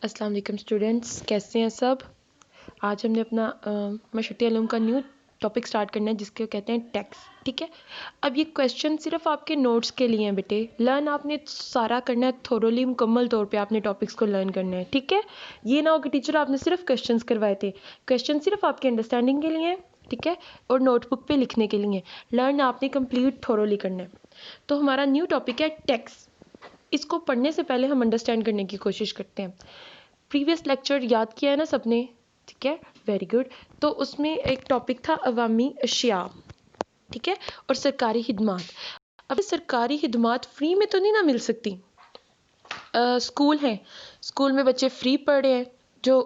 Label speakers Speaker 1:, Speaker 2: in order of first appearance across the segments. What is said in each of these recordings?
Speaker 1: अस्सलाम वालेकुम स्टूडेंट्स, कैसे हैं सब। आज हमने अपना मशट्टी अलूम का न्यू टॉपिक स्टार्ट करना है जिसको कहते हैं टैक्स। ठीक है, अब ये क्वेश्चन सिर्फ आपके नोट्स के लिए हैं बेटे। लर्न आपने सारा करना है, थोरोली मुकम्मल तौर पे आपने टॉपिक्स को लर्न करना है। ठीक है, ये ना हो कि टीचर आपने सिर्फ क्वेश्चंस करवाए थे। क्वेश्चन सिर्फ आपके अंडरस्टैंडिंग के लिए हैं, ठीक है, और नोटबुक पे लिखने के लिए। लर्न आपने कंप्लीट थोरोली करना है। तो हमारा न्यू टॉपिक है टैक्स। इसको पढ़ने से पहले हम अंडरस्टैंड करने की कोशिश करते हैं। प्रीवियस लेक्चर याद किया है ना सबने, ठीक है, वेरी गुड। तो उसमें एक टॉपिक था अवामी अशिया, ठीक है, और सरकारी खिदमात। अब सरकारी खिदमात फ्री में तो नहीं ना मिल सकती। स्कूल हैं, स्कूल में बच्चे फ्री पढ़ रहे हैं जो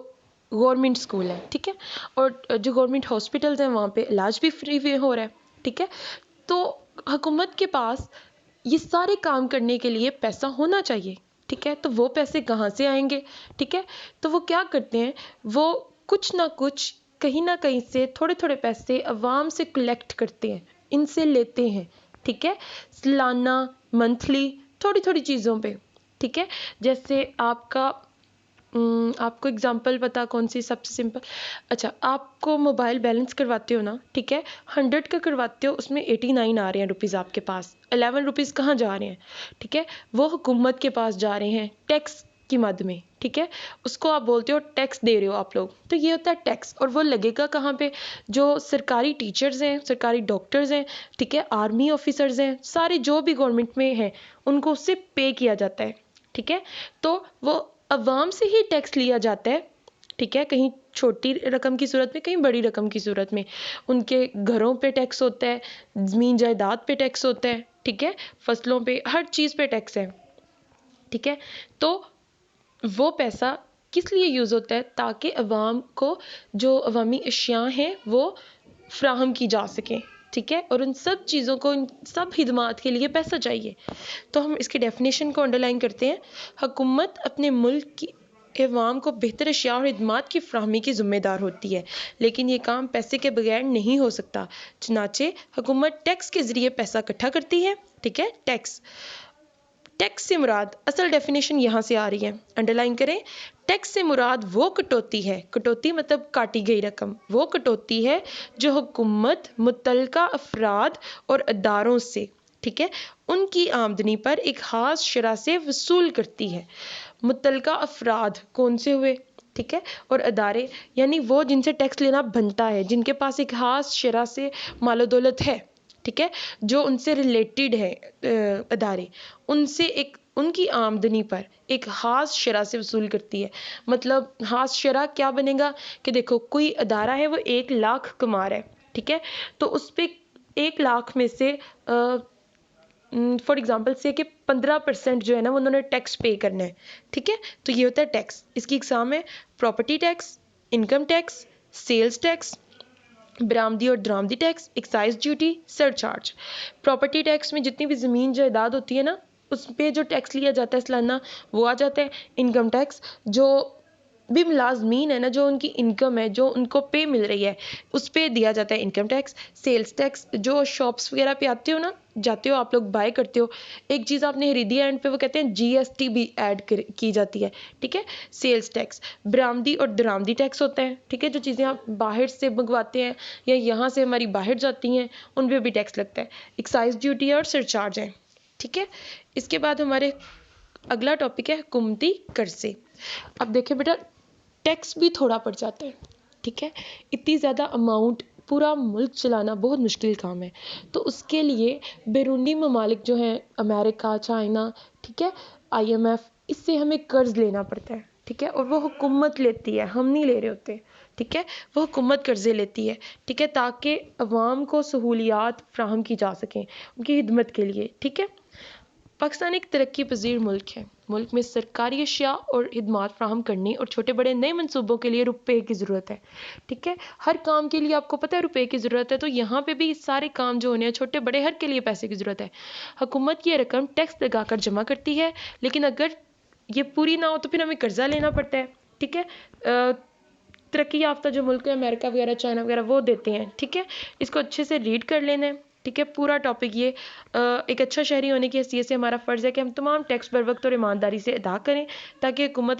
Speaker 1: गवर्नमेंट स्कूल है, ठीक है, और जो गवर्नमेंट हॉस्पिटल्स हैं वहाँ पे इलाज भी फ्री में हो रहा है, ठीक है। तो हुकूमत के पास ये सारे काम करने के लिए पैसा होना चाहिए, ठीक है। तो वो पैसे कहाँ से आएंगे, ठीक है। तो वो क्या करते हैं, वो कुछ ना कुछ कहीं ना कहीं से थोड़े थोड़े पैसे अवाम से कलेक्ट करते हैं, इनसे लेते हैं, ठीक है, सालाना, मंथली, थोड़ी थोड़ी चीज़ों पे, ठीक है। जैसे आपको एग्जांपल पता कौन सी सबसे सिंपल। अच्छा, आपको मोबाइल बैलेंस करवाते हो ना, ठीक है, 100 का करवाते हो, उसमें 89 आ रहे हैं रुपीज़ आपके पास, 11 रुपीज़ कहाँ जा रहे हैं, ठीक है, वो हुकूमत के पास जा रहे हैं टैक्स की मद में, ठीक है। उसको आप बोलते हो टैक्स दे रहे हो आप लोग, तो ये होता है टैक्स। और वो लगेगा कहाँ पे, जो सरकारी टीचर्स हैं, सरकारी डॉक्टर्स हैं, ठीक है, आर्मी ऑफिसर्स हैं, सारे जो भी गवर्नमेंट में हैं उनको उससे पे किया जाता है, ठीक है। तो वो अवाम से ही टैक्स लिया जाता है, ठीक है, कहीं छोटी रकम की सूरत में, कहीं बड़ी रकम की सूरत में। उनके घरों पे टैक्स होता है, ज़मीन जायदाद पे टैक्स होता है, ठीक है, फसलों पे, हर चीज़ पे टैक्स है, ठीक है। तो वो पैसा किस लिए यूज़ होता है, ताकि अवाम को जो अवामी अशिया हैं वो फ्राहम की जा सकें, ठीक है, और उन सब चीज़ों को, इन सब खिदमात के लिए पैसा चाहिए। तो हम इसकी डेफिनेशन को अंडरलाइन करते हैं। हुकूमत अपने मुल्क की अवाम को बेहतर अशिया और खिदमात की फ्राहमी की ज़िम्मेदार होती है, लेकिन ये काम पैसे के बगैर नहीं हो सकता। चनाचे हुकूमत टैक्स के ज़रिए पैसा इकट्ठा करती है, ठीक है। टैक्स से मुराद, असल डेफिनेशन यहाँ से आ रही है, अंडरलाइन करें। टैक्स से मुराद वो कटौती है, कटौती मतलब काटी गई रकम, वो कटौती है जो हुकूमत मुतल्लिका अफराद और अदारों से, ठीक है, उनकी आमदनी पर एक खास शरह से वसूल करती है। मुतल्लिका अफराद कौन से हुए, ठीक है, और अदारे यानी वो जिनसे टैक्स लेना बनता है, जिनके पास एक खास शरह से मालो दौलत है, ठीक है, जो उनसे रिलेटेड है, अदारे उनसे एक उनकी आमदनी पर एक खास शरह से वसूल करती है। मतलब खास शरह क्या बनेगा कि देखो कोई अदारा है वो 1 लाख कमा रहा है, ठीक है, तो उस पर 1 लाख में से फॉर एग्जांपल से कि 15% जो है ना वो उन्होंने टैक्स पे करना है, ठीक है। तो ये होता है टैक्स। इसकी एग्जाम है property tax, income tax, sales tax, बरामदी और दरामदी tax, excise duty, surcharge. Property tax में जितनी भी ज़मीन जायदाद होती है ना उस पर जो टैक्स लिया जाता है सालाना वो आ जाता है। इनकम टैक्स जो भी मुलाजमीन है ना, जो उनकी इनकम है, जो उनको पे मिल रही है, उस पर दिया जाता है इनकम टैक्स। सेल्स टैक्स, जो शॉप्स वगैरह पे आते हो ना, जाते हो आप लोग, बाय करते हो, एक चीज़ आपने खरीदी है एंड पे वो कहते हैं जीएसटी भी ऐड की जाती है, ठीक है। सेल्स टैक्स, बरामदी और दरामदी टैक्स होता है, ठीक है, जो चीज़ें आप बाहर से मंगवाते हैं या यहाँ से हमारी बाहर जाती हैं उन पर भी टैक्स लगता है। एक्साइज ड्यूटी और सरचार्ज है, ठीक है। इसके बाद हमारे अगला टॉपिक है हुकूमती कर्जे। अब देखिए बेटा, टैक्स भी थोड़ा पड़ जाता है, ठीक है, इतनी ज़्यादा अमाउंट पूरा मुल्क चलाना बहुत मुश्किल काम है। तो उसके लिए बैरूनी ममालिक जो हैं, अमेरिका, चाइना, ठीक है, आईएमएफ, इससे हमें कर्ज लेना पड़ता है, ठीक है, और वो हुकूमत लेती है, हम नहीं ले रहे होते, ठीक है, वो हुकूमत कर्जे लेती है, ठीक है, ताकि अवाम को सहूलियात फ्राहम की जा सकें उनकी खिदमत के लिए, ठीक है। पाकिस्तान एक तरक्की पजीर मुल्क है। मुल्क में सरकारी अशिया और खिदमात फ्राहम करने और छोटे बड़े नए मनसूबों के लिए रुपए की ज़रूरत है, ठीक है। हर काम के लिए आपको पता है रुपए की ज़रूरत है, तो यहाँ पे भी सारे काम जो होने हैं छोटे बड़े हर के लिए पैसे की ज़रूरत है। हुकूमत ये रकम टैक्स लगाकर जमा करती है, लेकिन अगर ये पूरी ना हो तो फिर हमें कर्जा लेना पड़ता है, ठीक है। तरक्की याफ्ता जो मुल्क है, अमेरिका वगैरह, चाइना वगैरह, वो देते हैं, ठीक है। इसको अच्छे से रीड कर लेना है, ठीक है, पूरा टॉपिक ये। एक अच्छा शहरी होने की हैसियत से हमारा फ़र्ज़ है कि हम तमाम टैक्स बर वक्त और ईमानदारी से अदा करें, ताकि हुकूमत